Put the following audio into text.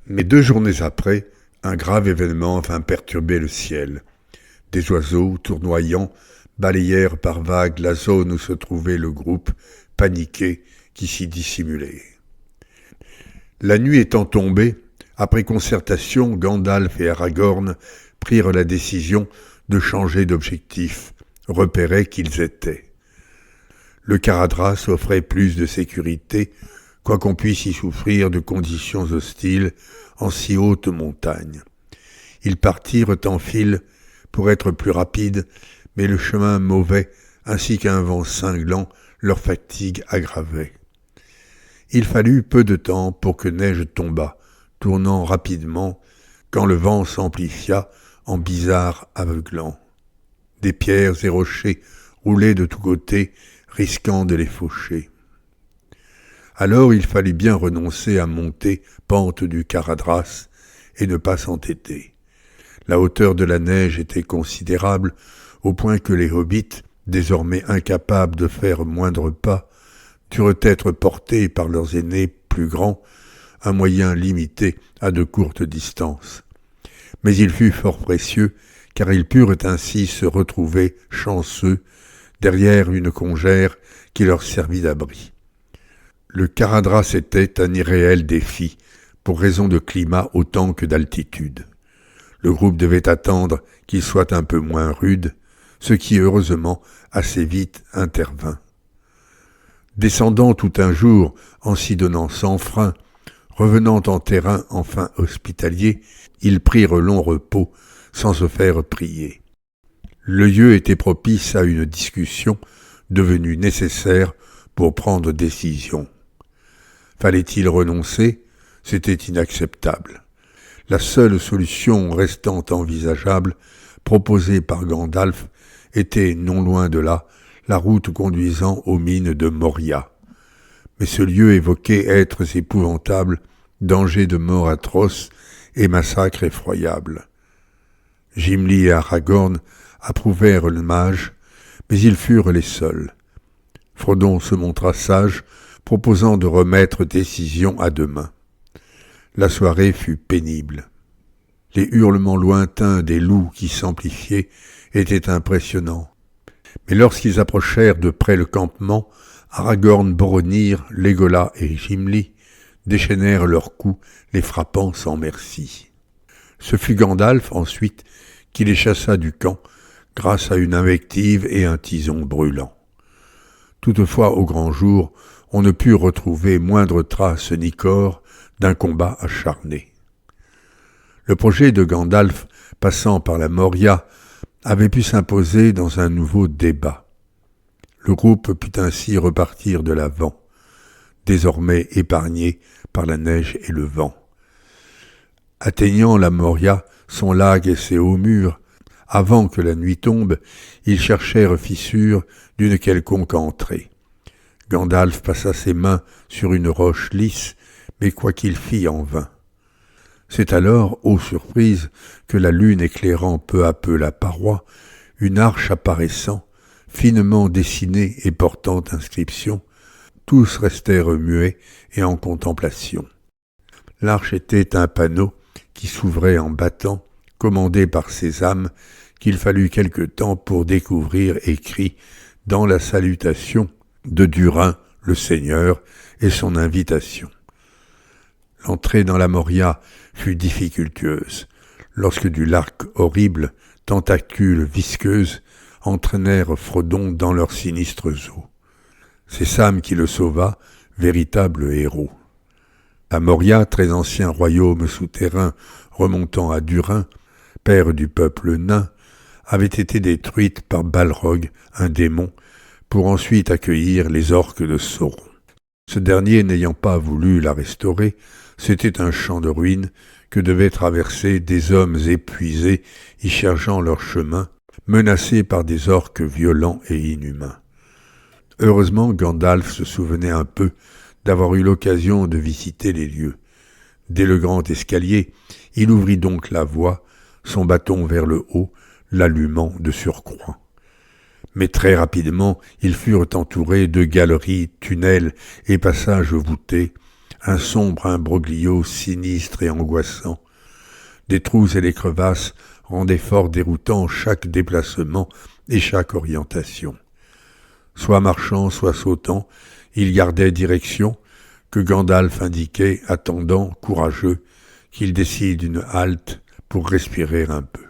Mais 2 journées après, un grave événement vint perturber le ciel. Des oiseaux, tournoyants, balayèrent par vagues la zone où se trouvait le groupe, paniqué, qui s'y dissimulait. La nuit étant tombée, après concertation, Gandalf et Aragorn prirent la décision de changer d'objectif, repérés qu'ils étaient. Le Caradhras offrait plus de sécurité, quoiqu'on puisse y souffrir de conditions hostiles en si haute montagne. Ils partirent en file pour être plus rapides, mais le chemin mauvais ainsi qu'un vent cinglant leur fatigue aggravait. Il fallut peu de temps pour que neige tombât, tournant rapidement, quand le vent s'amplifia en blizzard aveuglant. Des pierres et rochers roulaient de tous côtés, risquant de les faucher. Alors il fallut bien renoncer à monter pente du Caradhras et ne pas s'entêter. La hauteur de la neige était considérable, au point que les hobbits, désormais incapables de faire moindre pas, durent être portés par leurs aînés plus grands, un moyen limité à de courtes distances. Mais il fut fort précieux, car ils purent ainsi se retrouver chanceux derrière une congère qui leur servit d'abri. Le Caradhras était un irréel défi, pour raison de climat autant que d'altitude. Le groupe devait attendre qu'il soit un peu moins rude, ce qui heureusement assez vite intervint. Descendant tout un jour en s'y donnant sans frein, revenant en terrain enfin hospitalier, ils prirent long repos sans se faire prier. Le lieu était propice à une discussion devenue nécessaire pour prendre décision. Fallait-il renoncer ? C'était inacceptable. La seule solution restant envisageable, proposée par Gandalf, était, non loin de là, la route conduisant aux mines de Moria. Mais ce lieu évoquait êtres épouvantables, dangers de mort atroces et massacres effroyables. Gimli et Aragorn approuvèrent le mage, mais ils furent les seuls. Frodon se montra sage, proposant de remettre décision à demain. La soirée fut pénible. Les hurlements lointains des loups qui s'amplifiaient étaient impressionnants. Mais lorsqu'ils approchèrent de près le campement, Aragorn, Boromir, Legolas et Gimli déchaînèrent leurs coups, les frappant sans merci. Ce fut Gandalf, ensuite, qui les chassa du camp, grâce à une invective et un tison brûlant. Toutefois, au grand jour, on ne put retrouver moindre trace ni corps d'un combat acharné. Le projet de Gandalf, passant par la Moria, avait pu s'imposer dans un nouveau débat. Le groupe put ainsi repartir de l'avant, désormais épargné par la neige et le vent. Atteignant la Moria, son lac et ses hauts murs, avant que la nuit tombe, ils cherchèrent fissure d'une quelconque entrée. Gandalf passa ses mains sur une roche lisse, mais quoi qu'il fît en vain. C'est alors, ô surprise, que la lune éclairant peu à peu la paroi, une arche apparaissant, finement dessinée et portant inscription, tous restèrent muets et en contemplation. L'arche était un panneau qui s'ouvrait en battant, commandé par ces âmes qu'il fallut quelque temps pour découvrir écrit dans la salutation de Durin, le Seigneur, et son invitation. L'entrée dans la Moria fut difficultueuse, lorsque du larc horrible, tentacules visqueuses, entraînèrent Frodon dans leurs sinistres eaux. C'est Sam qui le sauva, véritable héros. La Moria, très ancien royaume souterrain remontant à Durin, père du peuple nain, avait été détruite par Balrog, un démon, pour ensuite accueillir les orques de Sauron. Ce dernier n'ayant pas voulu la restaurer, c'était un champ de ruines que devaient traverser des hommes épuisés y cherchant leur chemin, menacés par des orques violents et inhumains. Heureusement, Gandalf se souvenait un peu d'avoir eu l'occasion de visiter les lieux. Dès le grand escalier, il ouvrit donc la voie, son bâton vers le haut, l'allumant de surcroît. Mais très rapidement, ils furent entourés de galeries, tunnels et passages voûtés, un sombre imbroglio sinistre et angoissant. Des trous et des crevasses rendaient fort déroutant chaque déplacement et chaque orientation. Soit marchant, soit sautant, il gardait direction, que Gandalf indiquait, attendant, courageux, qu'il décide une halte pour respirer un peu.